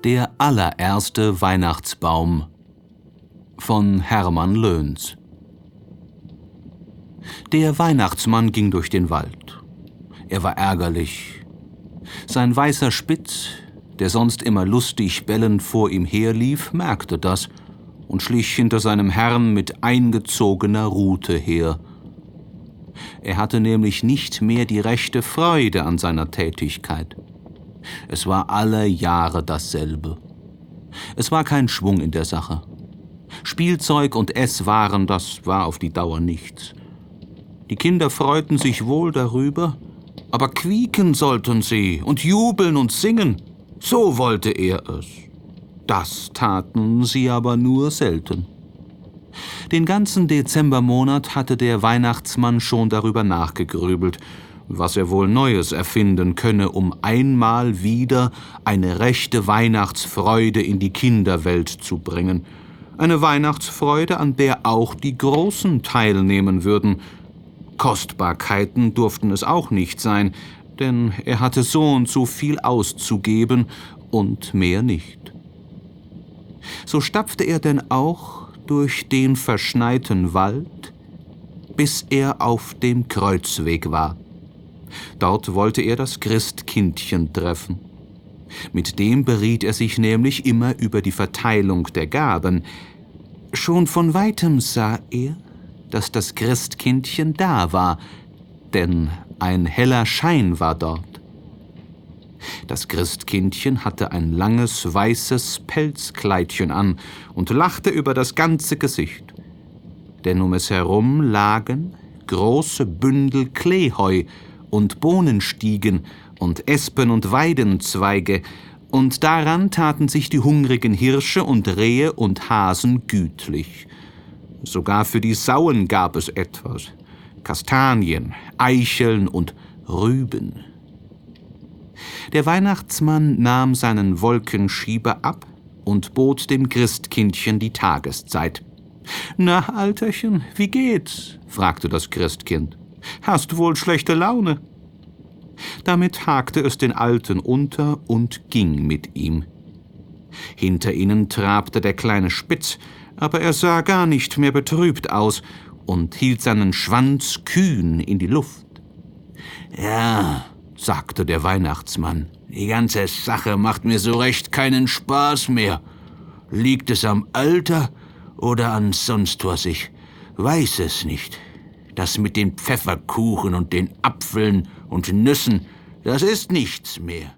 Der allererste Weihnachtsbaum von Hermann Löns. Der Weihnachtsmann ging durch den Wald. Er war ärgerlich. Sein weißer Spitz, der sonst immer lustig bellend vor ihm herlief, merkte das und schlich hinter seinem Herrn mit eingezogener Rute her. Er hatte nämlich nicht mehr die rechte Freude an seiner Tätigkeit. Es war alle Jahre dasselbe. Es war kein Schwung in der Sache. Spielzeug und Esswaren, das war auf die Dauer nichts. Die Kinder freuten sich wohl darüber, aber quieken sollten sie und jubeln und singen. So wollte er es. Das taten sie aber nur selten. Den ganzen Dezembermonat hatte der Weihnachtsmann schon darüber nachgegrübelt, was er wohl Neues erfinden könne, um einmal wieder eine rechte Weihnachtsfreude in die Kinderwelt zu bringen. Eine Weihnachtsfreude, an der auch die Großen teilnehmen würden. Kostbarkeiten durften es auch nicht sein, denn er hatte so und so viel auszugeben und mehr nicht. So stapfte er denn auch durch den verschneiten Wald, bis er auf dem Kreuzweg war. Dort wollte er das Christkindchen treffen. Mit dem beriet er sich nämlich immer über die Verteilung der Gaben. Schon von weitem sah er, dass das Christkindchen da war, denn ein heller Schein war dort. Das Christkindchen hatte ein langes, weißes Pelzkleidchen an und lachte über das ganze Gesicht. Denn um es herum lagen große Bündel Kleeheu und Bohnenstiegen und Espen- und Weidenzweige, und daran taten sich die hungrigen Hirsche und Rehe und Hasen gütlich. Sogar für die Sauen gab es etwas: Kastanien, Eicheln und Rüben. Der Weihnachtsmann nahm seinen Wolkenschieber ab und bot dem Christkindchen die Tageszeit. »Na, Alterchen, wie geht's?« fragte das Christkind. »Hast wohl schlechte Laune?« Damit hakte es den Alten unter und ging mit ihm. Hinter ihnen trabte der kleine Spitz, aber er sah gar nicht mehr betrübt aus und hielt seinen Schwanz kühn in die Luft. »Ja«, sagte der Weihnachtsmann, »die ganze Sache macht mir so recht keinen Spaß mehr. Liegt es am Alter oder an sonst was? Ich weiß es nicht. Das mit den Pfefferkuchen und den Apfeln und Nüssen, das ist nichts mehr.«